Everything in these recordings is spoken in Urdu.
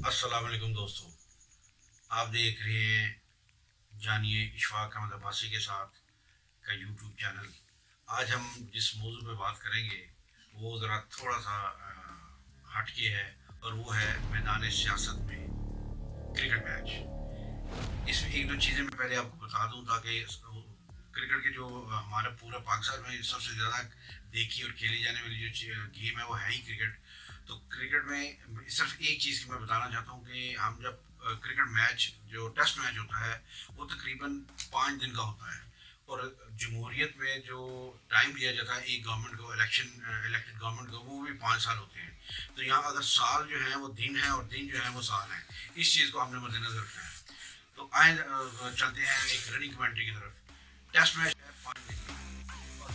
السلام علیکم دوستو، آپ دیکھ رہے ہیں جانیے اشفاق احمد عباسی کے ساتھ کا یوٹیوب چینل۔ آج ہم جس موضوع پہ بات کریں گے وہ ذرا تھوڑا سا ہٹ کے ہے، اور وہ ہے میدان سیاست میں کرکٹ میچ۔ اس میں ایک دو چیزیں میں پہلے آپ کو بتا دوں تاکہ کرکٹ کے جو ہمارے پورے پاکستان میں سب سے زیادہ دیکھی اور کھیلی جانے والی جو گیم ہے وہ ہے ہی کرکٹ۔ تو کرکٹ میں صرف ایک چیز کی میں بتانا چاہتا ہوں کہ ہم جب کرکٹ میچ جو ٹیسٹ میچ ہوتا ہے وہ تقریباً 5 دن کا ہوتا ہے، اور جمہوریت میں جو ٹائم دیا جاتا ہے ایک گورنمنٹ کو، الیکٹڈ گورنمنٹ کو، وہ بھی 5 سال ہوتے ہیں۔ تو یہاں اگر سال جو ہے وہ دن ہے اور دن جو ہے وہ سال ہے، اس چیز کو ہم نے مد نظر رکھنا ہے۔ تو آئیں چلتے ہیں ایک رننگ کمنٹری کی طرف۔ ٹیسٹ میچ ہے 5 دن کا، اور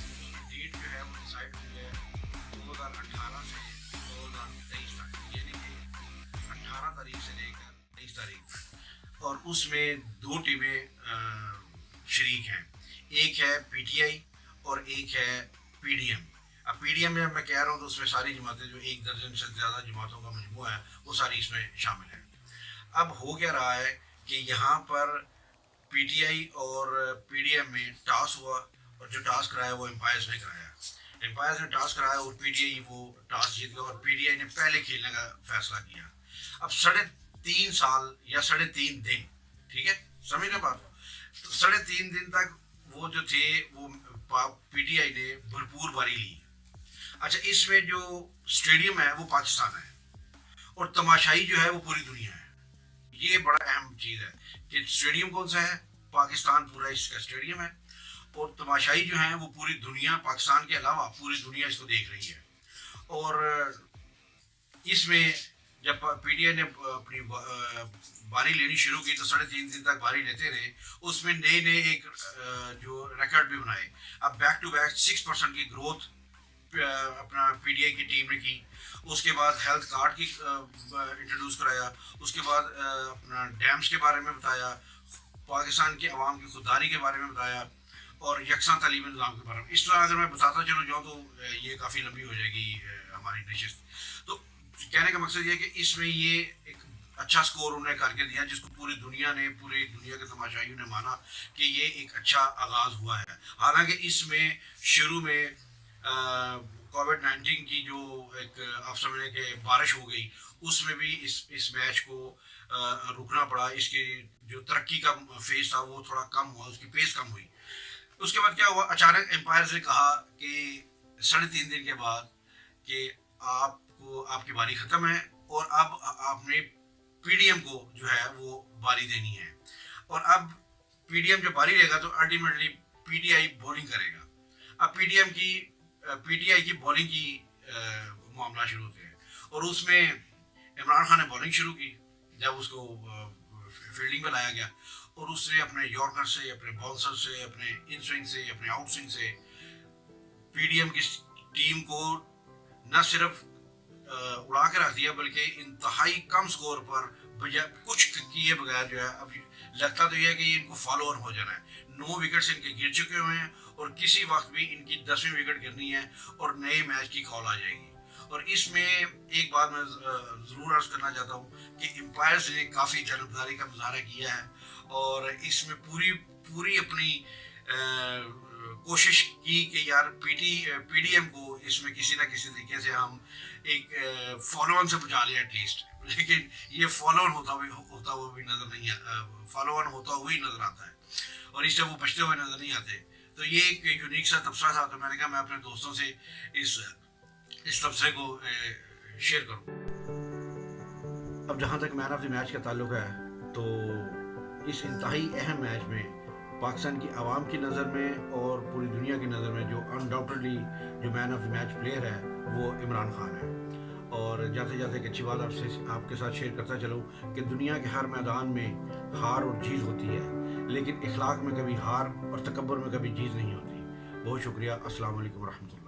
ڈیٹ جو ہے وہ ڈسائڈ ہوئی ہے 2018 سے 2023 تک، یعنی کہ 18 تاریخ سے لے کر 23 تاریخ تک۔ اور اس میں 2 ٹیمیں شریک ہیں، ایک ہے پی ٹی آئی اور ایک ہے پی ڈی ایم۔ اب پی ڈی ایم میں کہہ رہا ہوں تو اس میں ساری جماعتیں، جو 1 درجن سے زیادہ جماعتوں کا مجموعہ ہے، وہ ساری اس میں شامل ہیں۔ اب ہو کیا رہا ہے کہ یہاں پر پی ٹی آئی اور پی ڈی ایم میں ٹاس ہوا، اور جو ٹاس کرایا وہ امپائرز نے کرایا۔ امپائرز نے ٹاس کرایا اور پی ٹی آئی وہ ٹاس جیت گیا، اور پی ٹی آئی نے پہلے کھیلنے کا فیصلہ کیا۔ اب 3.5 سال یا 3.5 دن، ٹھیک ہے، سمجھ رہے بات؟ تو 3.5 دن تک وہ جو تھے وہ پی ٹی آئی نے بھرپور باری لی۔ اچھا، اس میں جو اسٹیڈیم ہے وہ پاکستان ہے، اور تماشائی جو ہے وہ پوری دنیا ہے۔ یہ بڑا اہم چیز ہے کہ اسٹیڈیم کون سا ہے، پاکستان پورا اس کا اسٹیڈیم ہے، اور تماشائی جو ہیں وہ پوری دنیا، پاکستان کے علاوہ پوری دنیا اس کو دیکھ رہی ہے۔ اور اس میں جب پی ٹی آئی نے اپنی باری لینی شروع کی تو 3.5 دن تک باری لیتے رہے۔ اس میں نئے ایک جو ریکارڈ بھی بنائے۔ اب بیک ٹو بیک 6% کی گروتھ اپنا پی ٹی آئی کی ٹیم نے کی۔ اس کے بعد ہیلتھ کارڈ کی انٹروڈیوس کرایا، اس کے بعد اپنا ڈیمز کے بارے میں بتایا، پاکستان کے عوام کی خودداری کے بارے میں بتایا، اور یکساں تعلیمی نظام کے بارے میں۔ اس طرح اگر میں بتاتا چلوں جاؤں تو یہ کافی لمبی ہو جائے گی ہماری نشست۔ تو کہنے کا مقصد یہ ہے کہ اس میں یہ ایک اچھا سکور انہوں نے کر کے دیا، جس کو پوری دنیا کے تماشائیوں نے مانا کہ یہ ایک اچھا آغاز ہوا ہے۔ حالانکہ اس میں شروع میں کووڈ-19 کی جو ایک آپ سمجھیں کہ بارش ہو گئی، اس میں بھی اس میچ کو رکنا پڑا۔ اس کی جو ترقی کا فیز تھا وہ تھوڑا کم ہوا، اس کی پیس کم ہوئی۔ اس کے بعد کیا ہوا، اچانک امپائرز نے کہا کہ 3.5 دن کے بعد کہ آپ کی باری ختم ہے، اور اب آپ نے پی ڈی ایم کو جو ہے وہ باری دینی ہے۔ اور اب پی ڈی ایم جو باری لے گا تو ultimately P T I bowling کرے گا۔ اب پی ٹی آئی کی بولنگ کی معاملہ شروع ہوتے ہیں، اور اس میں عمران خان نے بولنگ شروع کی جب اس کو فیلڈنگ پہ لایا گیا، اور اس نے اپنے یارکر سے، اپنے باؤنسر سے، اپنے ان سوئنگ سے، اپنے آؤٹ سوئنگ سے پی ڈی ایم کی ٹیم کو نہ صرف اڑا کے رکھ دیا، بلکہ انتہائی کم سکور پر کچھ کیے بغیر جو ہے، اب لگتا تو یہ ہے کہ ان کو فالو آن ہو جانا ہے۔ 9 وکٹس ان کے گر چکے ہوئے ہیں، اور کسی وقت بھی ان کی 10ویں وکٹ گرنی ہے اور نئے میچ کی کال آ جائے گی۔ اور اس میں ایک بات میں ضرور عرض کرنا چاہتا ہوں کہ امپائرز نے کافی جانبداری کا مظاہرہ کیا ہے، اور اس میں پوری اپنی کوشش کی کہ یار پی ڈی ایم کو اس میں کسی نہ کسی طریقے سے ہم ایک فالو آن سے بچا لیا ایٹ لیسٹ۔ لیکن یہ فالو آن ہوتا ہوا بھی نظر نہیں فالو آن ہوتا ہوا ہی نظر آتا ہے، اور اس سے وہ بچتے ہوئے نظر نہیں آتے۔ تو یہ ایک یونیک سا تبصرہ تھا، تو میں نے کہا میں اپنے دوستوں سے اس تبصرے کو شیئر کروں۔ اب جہاں تک مین آف دی میچ کا تعلق ہے، تو اس انتہائی اہم میچ میں پاکستان کی عوام کی نظر میں اور پوری دنیا کی نظر میں جو انڈاؤٹڈلی جو مین آف دی میچ پلیئر ہے وہ عمران خان ہے۔ اور جاتے جاتے ایک اچھی بات آپ کے ساتھ شیئر کرتا چلوں کہ دنیا کے ہر میدان میں ہار اور جیت ہوتی ہے، لیکن اخلاق میں کبھی ہار اور تکبر میں کبھی جیت نہیں ہوتی۔ بہت شکریہ، السلام علیکم ورحمۃ اللہ۔